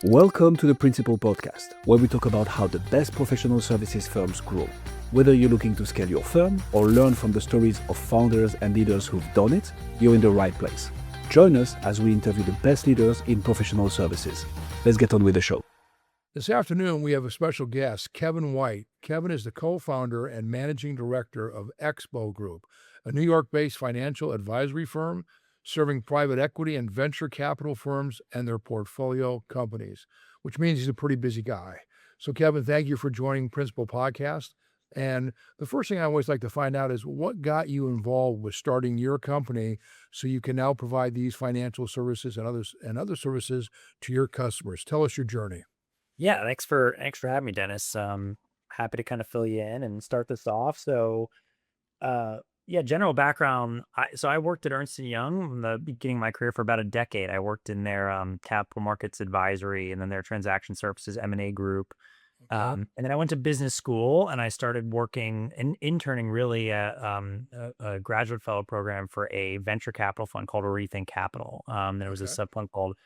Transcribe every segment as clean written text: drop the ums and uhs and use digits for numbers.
Welcome to the Principal Podcast, where we talk about how the best professional services firms grow. Whether you're looking to scale your firm or learn from the stories of founders and leaders who've done it, you're in the right place. Join us as we interview the best leaders in professional services. Let's get on with the show. This afternoon, we have a special guest, Kevin White. Kevin is the co-founder and managing director of Exbo Group, a New York-based financial advisory firm serving private equity and venture capital firms and their portfolio companies, which means he's a pretty busy guy. So, Kevin, thank you for joining Principal Podcast. And the first thing I always like to find out is what got you involved with starting your company so you can now provide these financial services and other services to your customers. Tell us your journey. Yeah, thanks for having me, Dennis. Happy to kind of fill you in and start this off. So, general background. I worked at Ernst & Young in the beginning of my career for about a decade. I worked in their capital markets advisory and then their transaction services M&A group. And then I went to business school and I started working and interning really at a graduate fellow program for a venture capital fund called Rethink Capital. There was a sub fund called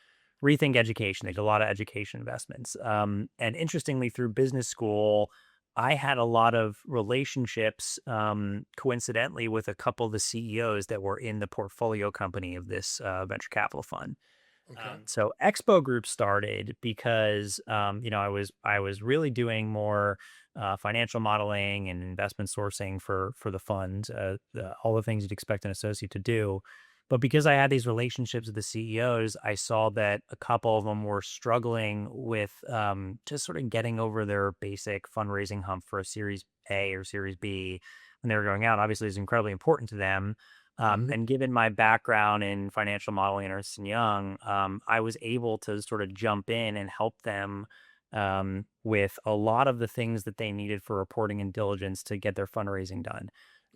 Rethink Education. They did a lot of education investments. And interestingly, through business school, I had a lot of relationships, coincidentally, with a couple of the CEOs that were in the portfolio company of this venture capital fund. So Expo Group started because I was really doing more financial modeling and investment sourcing for the fund, all the things you'd expect an associate to do. But because I had these relationships with the CEOs, I saw that a couple of them were struggling with just sort of getting over their basic fundraising hump for a Series A or Series B when they were going out. Obviously, it's incredibly important to them. And given my background in financial modeling at Ernst & Young, I was able to sort of jump in and help them with a lot of the things that they needed for reporting and diligence to get their fundraising done.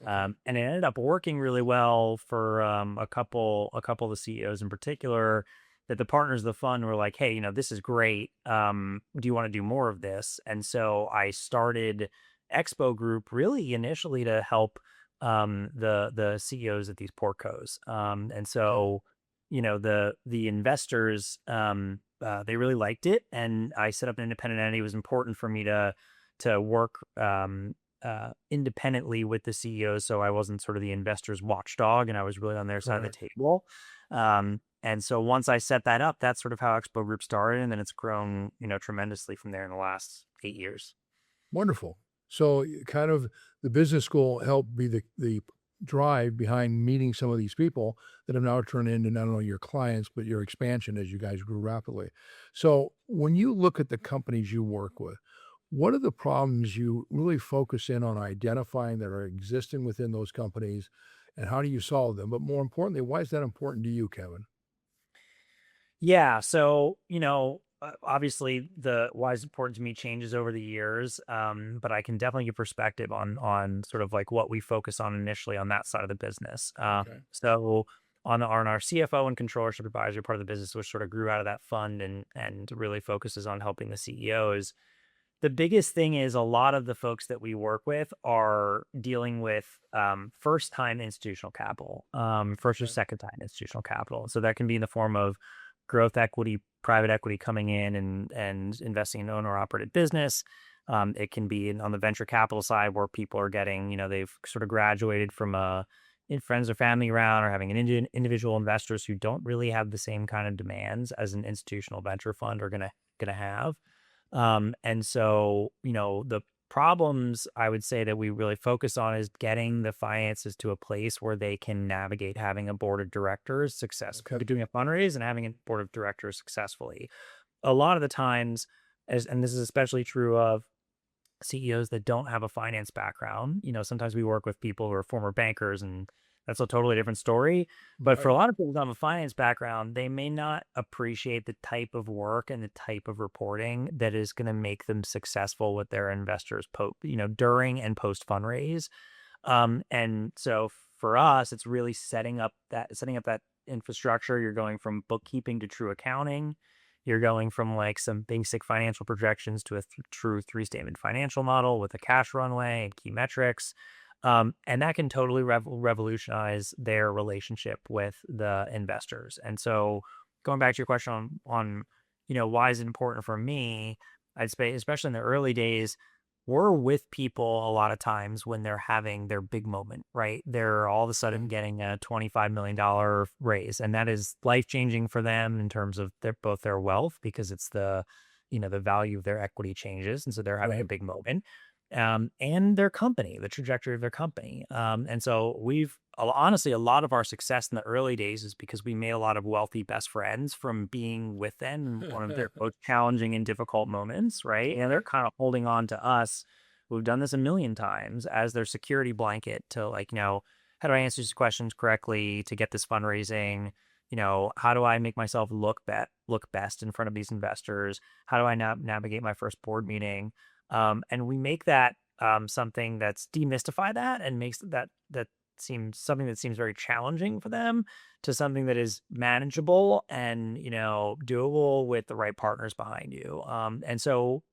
And it ended up working really well for a couple of the CEOs in particular, that the partners of the fund were like, hey, this is great. Do you want to do more of this? And so I started Expo Group really initially to help the CEOs at these portcos. And so, the investors, they really liked it. And I set up an independent entity. It was important for me to work independently with the CEOs, so I wasn't sort of the investors' watchdog, and I was really on their side of the table. And so once I set that up, that's sort of how Expo Group started, and then it's grown, tremendously from there in the last 8 years. Wonderful. So kind of the business school helped be the drive behind meeting some of these people that have now turned into not only your clients, but your expansion as you guys grew rapidly. So when you look at the companies you work with, what are the problems you really focus in on identifying that are existing within those companies, and how do you solve them? But more importantly, why is that important to you, Kevin? Yeah. So, obviously the why is important to me changes over the years. But I can definitely give perspective on sort of like what we focus on initially on that side of the business. So on our CFO and controllership advisory part of the business, which sort of grew out of that fund and really focuses on helping the CEOs. The biggest thing is a lot of the folks that we work with are dealing with first-time institutional capital, first or second-time institutional capital. So that can be in the form of growth equity, private equity coming in and investing in owner-operated business. It can be on the venture capital side where people are getting, they've sort of graduated from in friends or family round, or having an individual investors who don't really have the same kind of demands as an institutional venture fund are gonna have. And so, the problems I would say that we really focus on is getting the finances to a place where they can navigate having a board of directors doing a fundraise and having a board of directors successfully. A lot of the times, and this is especially true of CEOs that don't have a finance background, sometimes we work with people who are former bankers, and that's a totally different story. But for a lot of people who don't have a finance background, they may not appreciate the type of work and the type of reporting that is going to make them successful with their investors, during and post fundraise. And so for us, it's really setting up that infrastructure. You're going from bookkeeping to true accounting. You're going from like some basic financial projections to a true 3-statement financial model with a cash runway and key metrics. And that can totally revolutionize their relationship with the investors. And so going back to your question on why is it important for me? I'd say, especially in the early days, we're with people a lot of times when they're having their big moment, right? They're all of a sudden getting a $25 million raise, and that is life changing for them in terms of both their wealth, because it's the value of their equity changes. And so they're having a Right. big moment. And their company, the trajectory of their company. And so honestly, a lot of our success in the early days is because we made a lot of wealthy best friends from being with them in one of their most challenging and difficult moments, right? And they're kind of holding on to us, who've done this a million times, as their security blanket to, like, how do I answer these questions correctly to get this fundraising? How do I make myself look best in front of these investors? How do I navigate my first board meeting? And we make that something that's demystify that and makes that seems something that seems very challenging for them to something that is manageable and doable with the right partners behind you. And so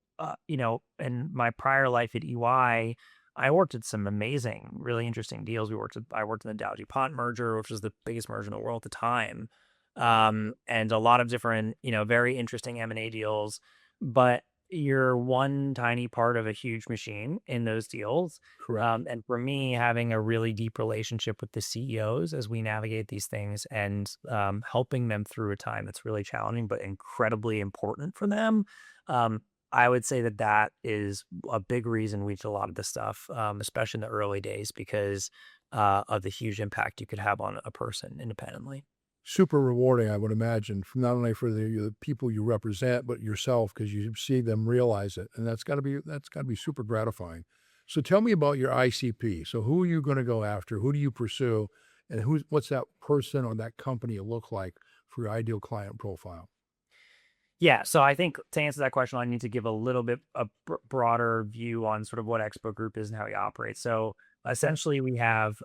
in my prior life at EY, I worked at some amazing, really interesting deals. I worked in the Dow DuPont merger, which was the biggest merger in the world at the time, and a lot of different, very interesting M&A deals. But you're one tiny part of a huge machine in those deals. Correct. And for me, having a really deep relationship with the CEOs as we navigate these things and helping them through a time that's really challenging but incredibly important for them, I would say that is a big reason we did a lot of this stuff, especially in the early days, because of the huge impact you could have on a person independently. Super rewarding, I would imagine, not only for the people you represent, but yourself, because you see them realize it, and that's got to be super gratifying. So tell me about your ICP. So who are you going to go after? Who do you pursue? And what's that person or that company look like for your ideal client profile? Yeah, so I think to answer that question, I need to give a little bit a broader view on sort of what Expo Group is and how we operate. So essentially, we have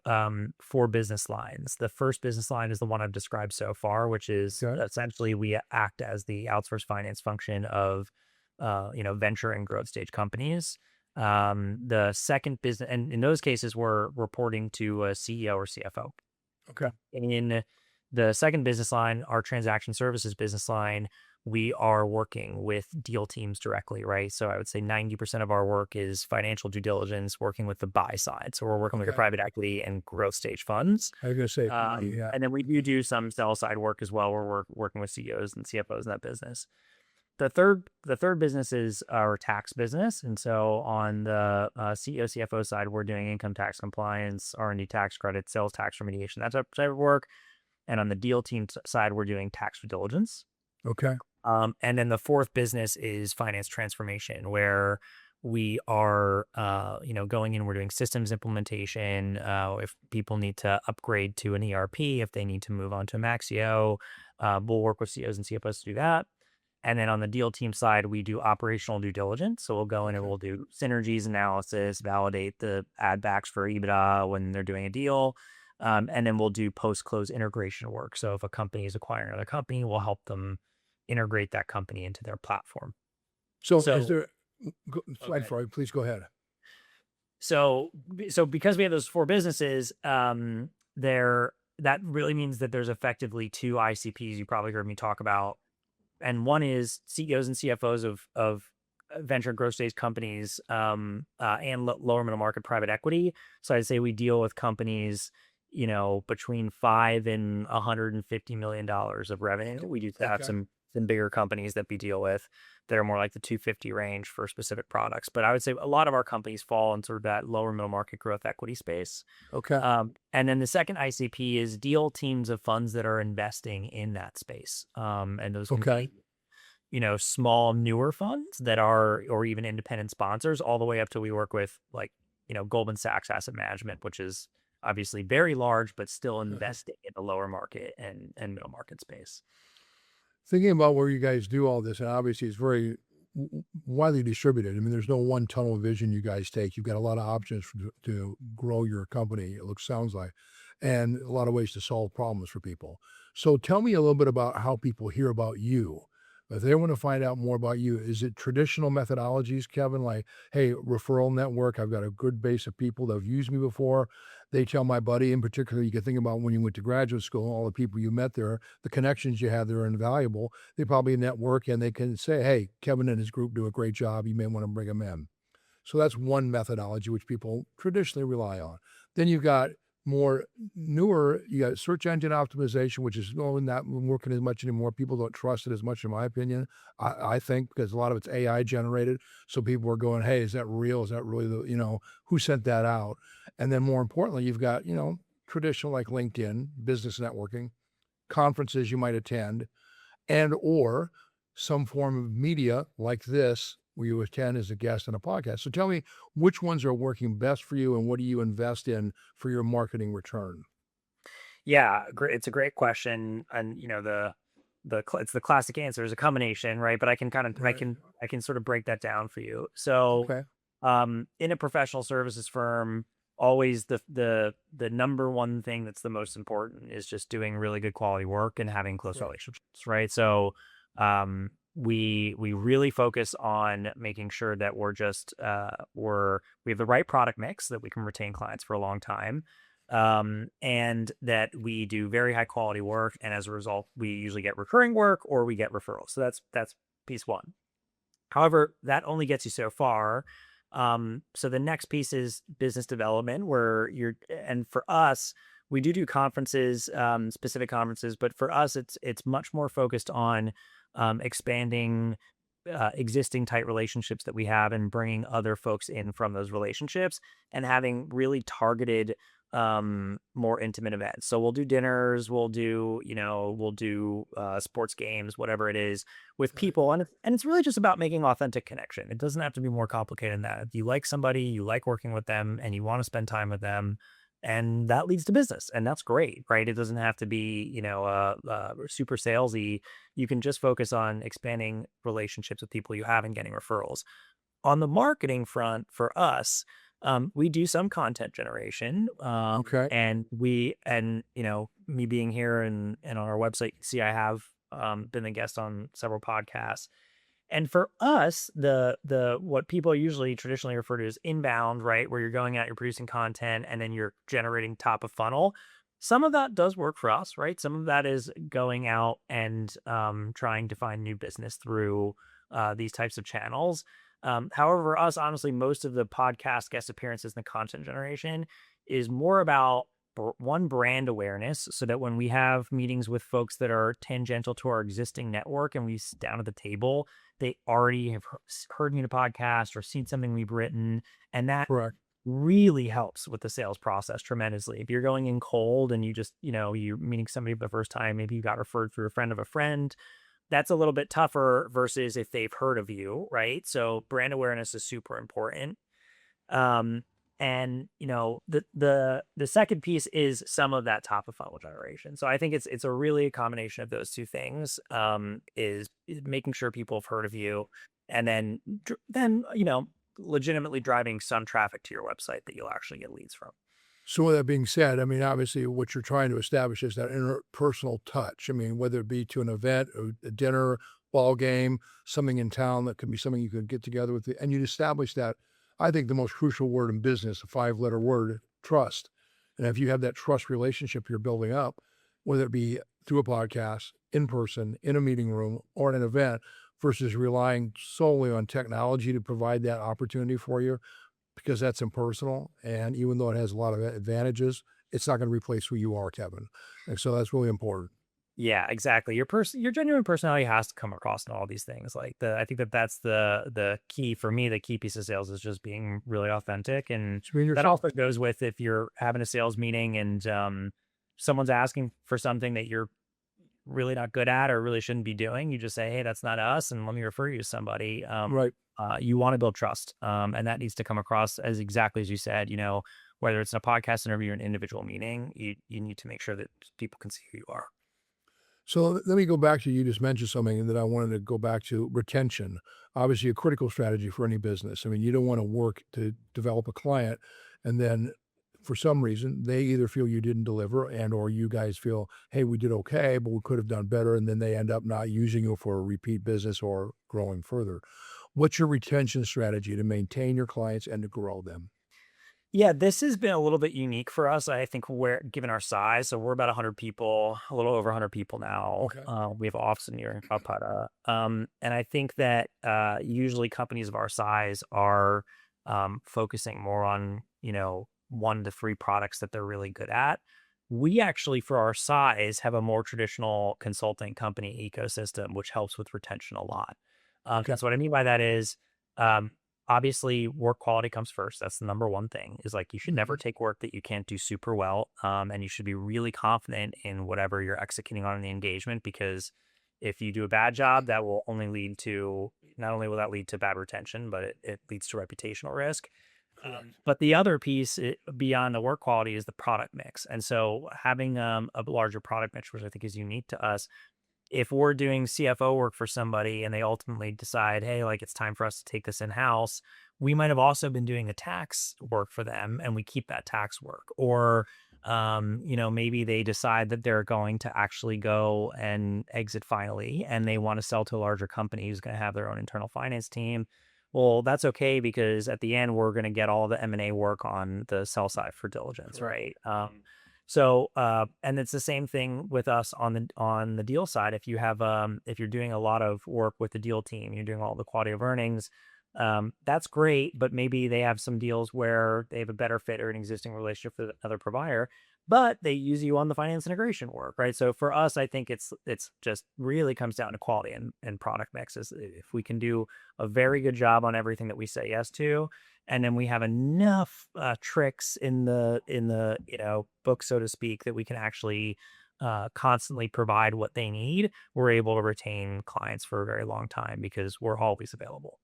four business lines. The first business line is the one I've described so far, which is Okay. essentially we act as the outsourced finance function of venture and growth stage companies. The second business, and in those cases, we're reporting to a CEO or CFO. Okay. In the second business line, our transaction services business line, we are working with deal teams directly, right? So I would say 90% of our work is financial due diligence, working with the buy side. So we're working with your Okay. private equity and growth stage funds. I was going to say, yeah. And then we do some sell side work as well, where we're working with CEOs and CFOs in that business. The third business is our tax business. And so on the CEO, CFO side, we're doing income tax compliance, R&D tax credit, sales tax remediation, that type of work. And on the deal team side, we're doing tax due diligence. Okay. And then the fourth business is finance transformation, where we are, going in, we're doing systems implementation. If people need to upgrade to an ERP, if they need to move on to Maxio, we'll work with CEOs and CFOs to do that. And then on the deal team side, we do operational due diligence. So we'll go in and we'll do synergies analysis, validate the add backs for EBITDA when they're doing a deal. And then we'll do post-close integration work. So if a company is acquiring another company, we'll help them integrate that company into their platform. So is So, there, slide okay. forward, please go ahead. So because we have those four businesses, that really means that there's effectively two ICPs you probably heard me talk about. And one is CEOs and CFOs of venture and growth stage companies, and lower middle market private equity. So I'd say we deal with companies, between $5 and $150 million of revenue. We do have Okay. some bigger companies that we deal with that are more like the 250 range for specific products. But I would say a lot of our companies fall in sort of that lower middle market growth equity space. Okay. And then the second ICP is deal teams of funds that are investing in that space. And those can Okay. be, small, newer funds that are, or even independent sponsors, all the way up to we work with, like, Goldman Sachs Asset Management, which is obviously very large, but still investing in the lower market and middle market space. Thinking about where you guys do all this, and obviously it's very widely distributed. I mean, there's no one tunnel vision you guys take. You've got a lot of options to grow your company, sounds like, and a lot of ways to solve problems for people. So tell me a little bit about how people hear about you. If they want to find out more about you, is it traditional methodologies, Kevin? Like, hey, referral network, I've got a good base of people that have used me before. They tell my buddy in particular, you can think about when you went to graduate school, all the people you met there, the connections you had there are invaluable. They probably network and they can say, hey, Kevin and his group do a great job. You may want to bring them in. So that's one methodology which people traditionally rely on. Then you've got more newer, you got search engine optimization, which is not working as much anymore. People don't trust it as much, in my opinion. I think because a lot of it's AI generated. So people are going, hey, is that real? Is that really who sent that out? And then more importantly, you've got, traditional like LinkedIn, business networking, conferences you might attend, and or some form of media like this where you attend as a guest on a podcast. So tell me which ones are working best for you and what do you invest in for your marketing return? Yeah, great. It's a great question, and it's the classic answer is a combination, right? But I can kind of Right. I can sort of break that down for you. So, Okay. in a professional services firm, always the number one thing that's the most important is just doing really good quality work and having close Right. relationships, right? So, we really focus on making sure that we have the right product mix that we can retain clients for a long time, and that we do very high quality work, and as a result, we usually get recurring work or we get referrals. So that's piece one. However, that only gets you so far. So the next piece is business development, and for us, we do conferences, specific conferences, but for us, it's much more focused on expanding existing tight relationships that we have and bringing other folks in from those relationships and having really targeted, more intimate events. So we'll do dinners, we'll do sports games, whatever it is with Right. people. And it's really just about making authentic connection. It doesn't have to be more complicated than that. If you like somebody, you like working with them and you want to spend time with them, and that leads to business, and that's great, right? It doesn't have to be, super salesy. You can just focus on expanding relationships with people you have and getting referrals. On the marketing front, for us, we do some content generation, Okay. and me being here and on our website, you see I have been a guest on several podcasts. And for us, the what people usually traditionally refer to as inbound, right, where you're going out, you're producing content, and then you're generating top of funnel. Some of that does work for us, right? Some of that is going out and trying to find new business through these types of channels. However, for us, honestly, most of the podcast guest appearances and the content generation is more about one, brand awareness, so that when we have meetings with folks that are tangential to our existing network and we sit down at the table, they already have heard me in a podcast or seen something we've written. And that Correct. really helps with the sales process tremendously. If you're going in cold and you're meeting somebody for the first time, maybe you got referred through a friend of a friend, that's a little bit tougher versus if they've heard of you, right? So brand awareness is super important. Um, and the second piece is some of that top of funnel generation. So I think it's a really a combination of those two things. Is making sure people have heard of you, and then legitimately driving some traffic to your website that you'll actually get leads from. So with that being said, I mean, obviously what you're trying to establish is that interpersonal touch. I mean, whether it be to an event, a dinner, ball game, something in town that could be something you could get together with, and you'd establish that. I think the most crucial word in business, a 5-letter word, trust. And if you have that trust relationship you're building up, whether it be through a podcast, in person, in a meeting room, or at an event, versus relying solely on technology to provide that opportunity for you, because that's impersonal. And even though it has a lot of advantages, it's not going to replace who you are, Kevin. And so that's really important. Yeah, exactly. Your genuine personality has to come across in all these things. I think that's the key for me. The key piece of sales is just being really authentic, and Just being that yourself. also goes with if you're having a sales meeting and someone's asking for something that you're really not good at or really shouldn't be doing. You just say, "Hey, that's not us," and let me refer you to somebody. Right. You want to build trust, and that needs to come across as exactly as you said. Whether it's in a podcast interview or an individual meeting, you need to make sure that people can see who you are. So let me go back to, you just mentioned something that I wanted to go back to, retention. Obviously a critical strategy for any business. I mean, you don't want to work to develop a client and then for some reason they either feel you didn't deliver and or you guys feel, hey, we did okay, but we could have done better. And then they end up not using you for a repeat business or growing further. What's your retention strategy to maintain your clients and to grow them? Yeah, this has been a little bit unique for us. I think we're given our size, so we're about 100 people, a little over 100 people now. Okay. We have an office in Calcutta, and I think that usually companies of our size are focusing more on 1 to 3 products that they're really good at. We actually, for our size, have a more traditional consulting company ecosystem, which helps with retention a lot. Okay. And so what I mean by that is. Um, Obviously work quality comes first. That's the number one thing, is like you should never take work that you can't do super well. And you should be really confident in whatever you're executing on in the engagement, because if you do a bad job, that will only lead to, not only will that lead to bad retention, but it leads to reputational risk. But the other piece beyond the work quality is the product mix. And so having a larger product mix, which I think is unique to us, if we're doing CFO work for somebody and they ultimately decide, hey, like it's time for us to take this in house, we might have also been doing the tax work for them and we keep that tax work. Or, maybe they decide that they're going to actually go and exit finally and they want to sell to a larger company who's going to have their own internal finance team. Well, that's okay, because at the end, we're going to get all the M&A work on the sell side for diligence, Correct. right? So, and it's the same thing with us on the deal side. If you're doing a lot of work with the deal team, you're doing all the quality of earnings, that's great. But maybe they have some deals where they have a better fit or an existing relationship with another provider, but they use you on the finance integration work, right? So for us, I think it's just really comes down to quality and product mixes. If we can do a very good job on everything that we say yes to, and then we have enough tricks in the book, so to speak, that we can actually constantly provide what they need, we're able to retain clients for a very long time because we're always available.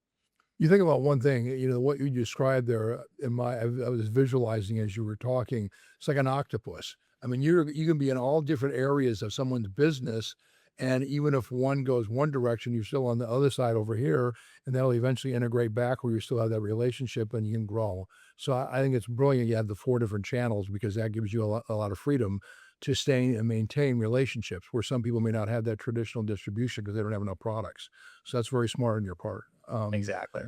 You think about one thing, what you described there I was visualizing as you were talking. It's like an octopus. I mean, you can be in all different areas of someone's business, and even if one goes one direction, you're still on the other side over here, and they'll eventually integrate back where you still have that relationship and you can grow. So I think it's brilliant you have the 4 different channels, because that gives you a lot of freedom to stay and maintain relationships where some people may not have that traditional distribution because they don't have enough products. So that's very smart on your part. Exactly.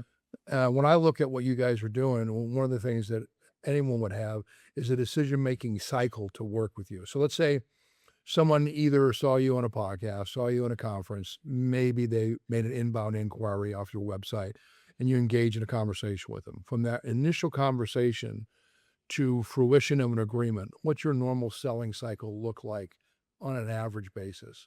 When I look at what you guys are doing, one of the things that anyone would have is a decision-making cycle to work with you. So let's say someone either saw you on a podcast, saw you on a conference, maybe they made an inbound inquiry off your website, and you engage in a conversation with them. From that initial conversation to fruition of an agreement, what's your normal selling cycle look like on an average basis?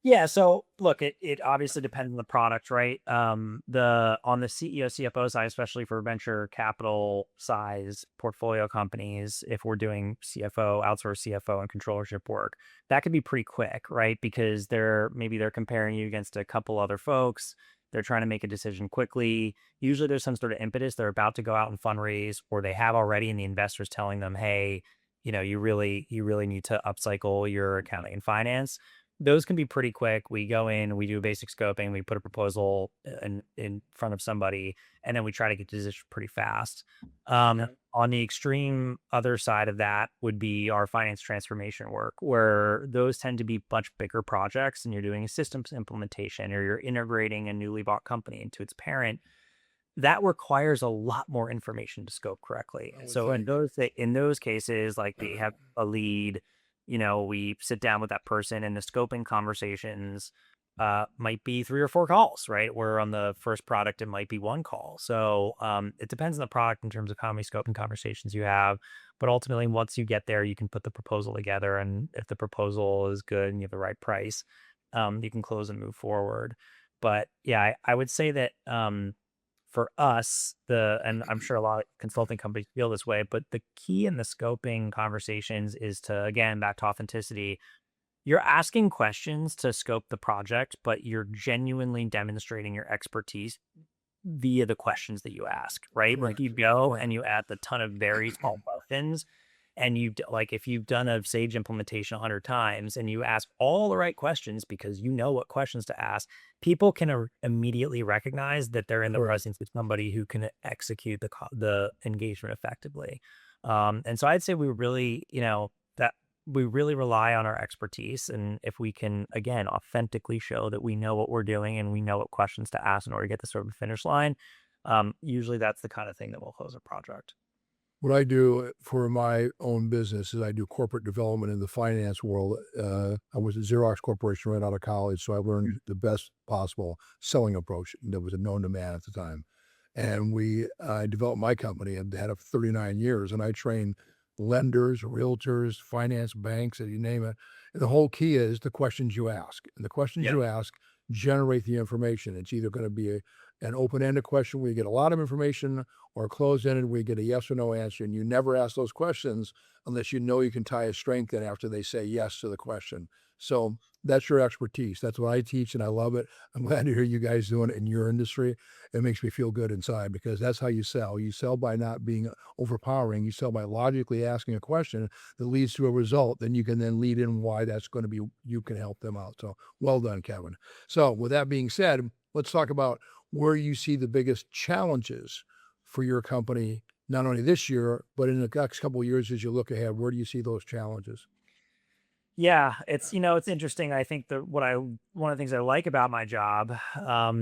Yeah, so look, it obviously depends on the product, right? On the CEO, CFO side, especially for venture capital size portfolio companies, if we're doing CFO, outsource CFO and controllership work, that could be pretty quick, right? Because they're comparing you against a couple other folks. They're trying to make a decision quickly. Usually there's some sort of impetus. They're about to go out and fundraise, or they have already, and the investor's telling them, hey, you really need to upcycle your accounting and finance. Those can be pretty quick. We go in, we do basic scoping, we put a proposal in front of somebody, and then we try to get to decision pretty fast. Okay. On the extreme other side of that would be our finance transformation work, where those tend to be much bigger projects, and you're doing a systems implementation or you're integrating a newly bought company into its parent. That requires a lot more information to scope correctly. I And would so think. in those cases, like they have a lead, we sit down with that person, and the scoping conversations might be 3 or 4 calls, right? Where on the first product, it might be 1 call. So it depends on the product in terms of how many scoping conversations you have. But ultimately, once you get there, you can put the proposal together. And if the proposal is good and you have the right price, you can close and move forward. But yeah, I would say that for us, and I'm sure a lot of consulting companies feel this way, but the key in the scoping conversations is to, again, back to authenticity. You're asking questions to scope the project, but you're genuinely demonstrating your expertise via the questions that you ask, right? Like you Correct. go and you add a ton of very small questions, and like if you've done a Sage implementation 100 times and you ask all the right questions because you know what questions to ask, people can immediately recognize that they're in the Correct. presence of somebody who can execute the engagement effectively. And so I'd say that we really rely on our expertise. And if we can, again, authentically show that we know what we're doing and we know what questions to ask in order to get to sort of the finish line, usually that's the kind of thing that will close a project. What I do for my own business is I do corporate development in the finance world. I was at Xerox Corporation right out of college, so I learned the best possible selling approach that was a known demand at the time. And I developed my company and had it for 39 years, and I train lenders, realtors, finance banks, and you name it. And the whole key is the questions you ask. And the questions Yep. you ask generate the information. It's either going to be an open-ended question where you get a lot of information, or closed-ended where you get a yes or no answer. And you never ask those questions unless you know you can tie a strength in after they say yes to the question. So that's your expertise. That's what I teach, and I love it. I'm glad to hear you guys doing it in your industry. It makes me feel good inside because that's how you sell. You sell by not being overpowering. You sell by logically asking a question that leads to a result. Then you can then lead in why that's going to be, you can help them out. So well done, Kevin. So with that being said, let's talk about where you see the biggest challenges for your company, not only this year, but in the next couple of years as you look ahead. Where do you see those challenges? Yeah, it's interesting. I think one of the things I like about my job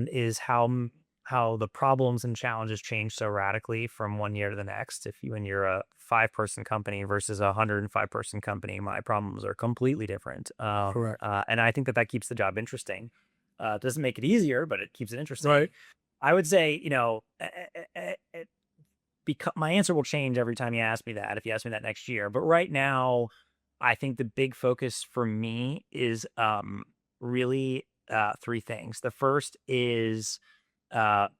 is how the problems and challenges change so radically from one year to the next. When you're a 5-person company versus a 105-person company, my problems are completely different. Correct. And I think that keeps the job interesting. It doesn't make it easier, but it keeps it interesting. Right. I would say, because my answer will change every time you ask me that, if you ask me that next year. But right now, I think the big focus for me is really 3 things. The first is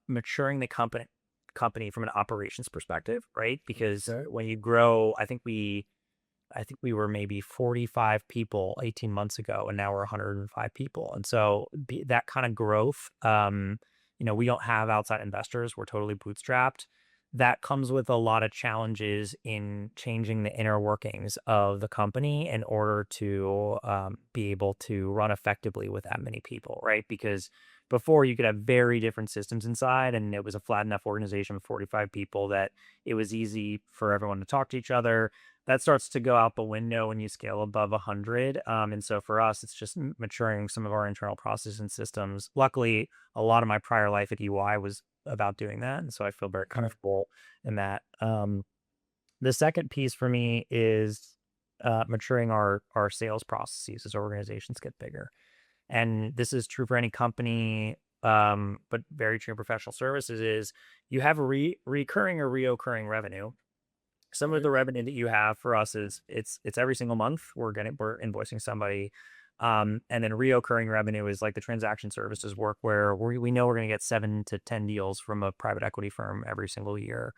maturing the company from an operations perspective, right? Because Okay. when you grow, I think we were maybe 45 people 18 months ago, and now we're 105 people. And so that kind of growth, we don't have outside investors. We're totally bootstrapped. That comes with a lot of challenges in changing the inner workings of the company in order to be able to run effectively with that many people, right? Because before you could have very different systems inside, and it was a flat enough organization with 45 people that it was easy for everyone to talk to each other. That starts to go out the window when you scale above 100. And so for us, it's just maturing some of our internal processes and systems. Luckily, a lot of my prior life at EY was about doing that. And so I feel very comfortable in that. The second piece for me is maturing our sales processes as organizations get bigger. And this is true for any company, but very true in professional services, is you have recurring or reoccurring revenue. Some of the revenue that you have for us is it's every single month we're invoicing somebody. And then reoccurring revenue is like the transaction services work where we know we're going to get 7 to 10 deals from a private equity firm every single year.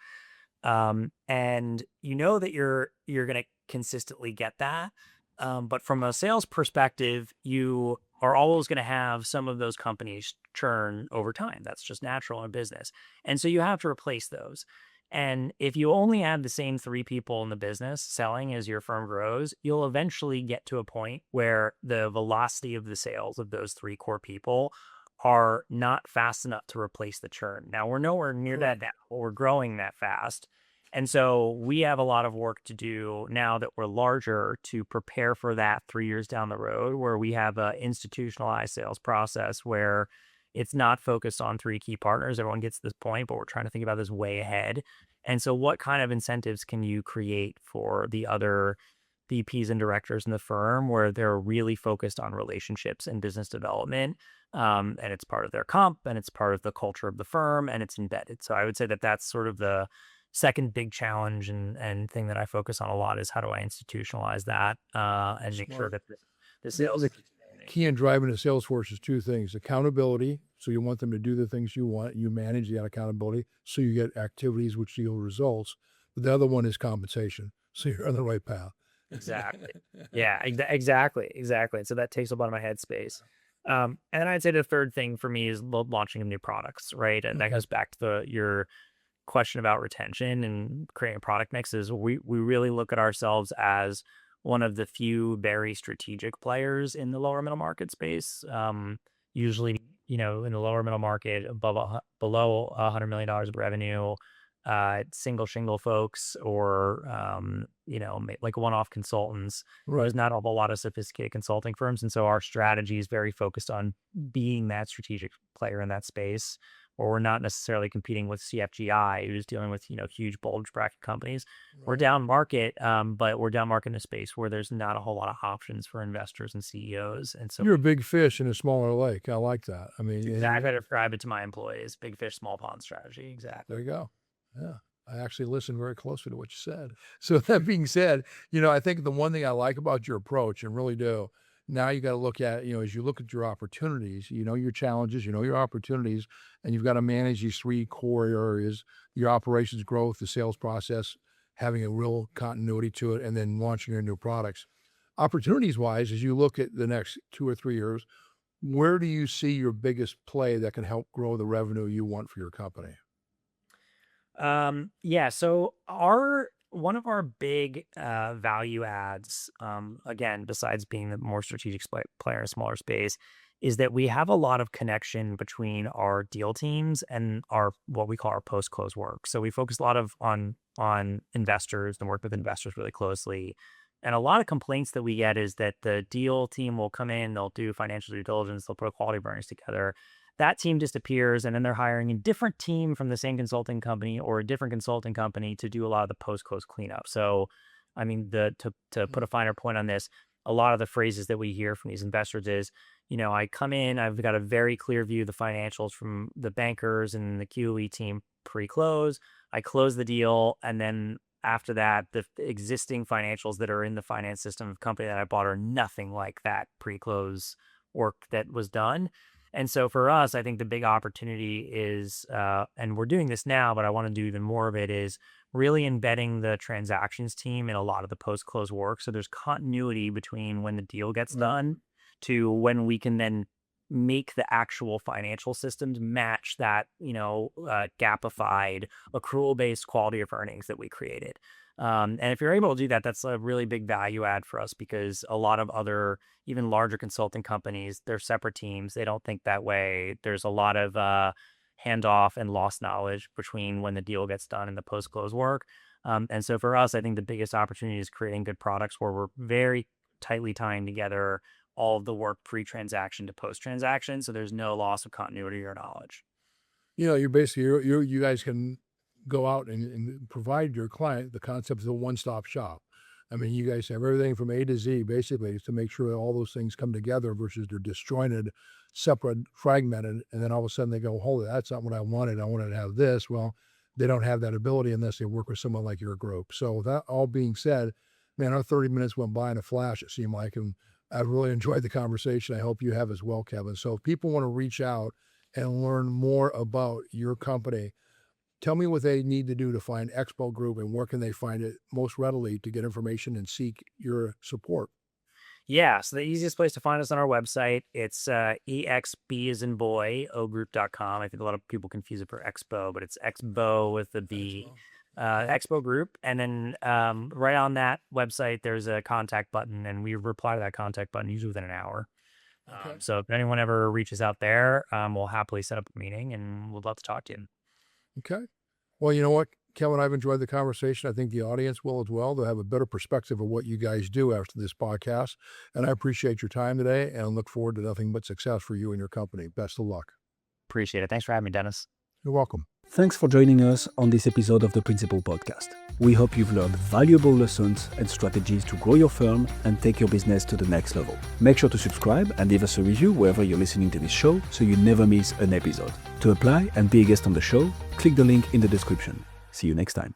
And you know that you're going to consistently get that. But from a sales perspective, you are always going to have some of those companies churn over time. That's just natural in business. And so you have to replace those. And if you only have the same 3 people in the business selling as your firm grows, you'll eventually get to a point where the velocity of the sales of those 3 core people are not fast enough to replace the churn. Now, we're nowhere near that now. We're growing that fast. And so we have a lot of work to do now that we're larger to prepare for that 3 years down the road, where we have an institutionalized sales process where it's not focused on 3 key partners. Everyone gets to this point, but we're trying to think about this way ahead. And so what kind of incentives can you create for the other VPs and directors in the firm where they're really focused on relationships and business development? And it's part of their comp, and it's part of the culture of the firm, and it's embedded. So I would say that that's sort of the second big challenge and thing that I focus on a lot, is how do I institutionalize that and make sure that the sales Key in driving a sales force is 2 things: accountability. So you want them to do the things you want. You manage that accountability so you get activities which yield results. But the other one is compensation. So you're on the right path. Exactly. Yeah, exactly. And so that takes up a lot of my headspace. And then I'd say the third thing for me is launching of new products, right? And that goes back to your question about retention and creating product mixes. We really look at ourselves as one of the few very strategic players in the lower middle market space. Usually, in the lower middle market, below $100 million of revenue, single shingle folks, or like one-off consultants. Right. There's not a whole lot of sophisticated consulting firms, and so our strategy is very focused on being that strategic player in that space, or we're not necessarily competing with CFGI, who's dealing with, huge bulge bracket companies. We're Right. down market, but we're down market in a space where there's not a whole lot of options for investors and CEOs. And so You're a big fish in a smaller lake. I like that. I mean, exactly, I describe it to my employees, big fish, small pond strategy. Exactly. there you go. Yeah. I actually listened very closely to what you said. So that being said, I think the one thing I like about your approach and really do, now you got to look at, as you look at your opportunities, your challenges, your opportunities, and you've got to manage these three core areas, your operations growth, the sales process, having a real continuity to it, and then launching your new products. Opportunities wise, as you look at the next 2 or 3 years, where do you see your biggest play that can help grow the revenue you want for your company? Yeah, so our one of our big value adds, again, besides being the more strategic player in a smaller space, is that we have a lot of connection between our deal teams and our what we call our post close work. So we focus a lot of on investors and work with investors really closely. And a lot of complaints that we get is that the deal team will come in, they'll do financial due diligence, they'll put a quality of earnings together. That team disappears, and then they're hiring a different team from the same consulting company or a different consulting company to do a lot of the post-close cleanup. So, I mean, to put a finer point on this, a lot of the phrases that we hear from these investors is, I come in, I've got a very clear view of the financials from the bankers and the QE team pre-close. I close the deal, and then after that, the existing financials that are in the finance system of the company that I bought are nothing like that pre-close work that was done. And so for us, I think the big opportunity is, and we're doing this now, but I want to do even more of it, is really embedding the transactions team in a lot of the post-close work. So there's continuity between when the deal gets done to when we can then make the actual financial systems match that, gapified, accrual-based quality of earnings that we created. And if you're able to do that, that's a really big value add for us, because a lot of other, even larger consulting companies, they're separate teams. They don't think that way. There's a lot of handoff and lost knowledge between when the deal gets done and the post-close work. And so for us, I think the biggest opportunity is creating good products where we're very tightly tying together all of the work pre-transaction to post-transaction, so there's no loss of continuity or knowledge. You're basically, you guys can go out and provide your client the concept of a one-stop shop. I mean, you guys have everything from A to Z, basically, to make sure that all those things come together versus they're disjointed, separate, fragmented, and then all of a sudden they go, holy, that's not what I wanted. I wanted to have this. Well, they don't have that ability unless they work with someone like your group. So that all being said, man, our 30 minutes went by in a flash, it seemed like, and I've really enjoyed the conversation. I hope you have as well, Kevin. So if people want to reach out and learn more about your company, tell me what they need to do to find Exbo Group, and where can they find it most readily to get information and seek your support? Yeah, so the easiest place to find us on our website, it's EXB as in boy, ogroup.com. I think a lot of people confuse it for Expo, but it's Exbo with the B. Expo Group. And then right on that website, there's a contact button, and we reply to that contact button usually within an hour. Okay. So if anyone ever reaches out there, we'll happily set up a meeting, and we'd love to talk to you. Okay. Well, you know what, Kevin, I've enjoyed the conversation. I think the audience will as well. They'll have a better perspective of what you guys do after this podcast. And I appreciate your time today and look forward to nothing but success for you and your company. Best of luck. Appreciate it. Thanks for having me, Dennis. You're welcome. Thanks for joining us on this episode of the Principal Podcast. We hope you've learned valuable lessons and strategies to grow your firm and take your business to the next level. Make sure to subscribe and leave us a review wherever you're listening to this show so you never miss an episode. To apply and be a guest on the show, click the link in the description. See you next time.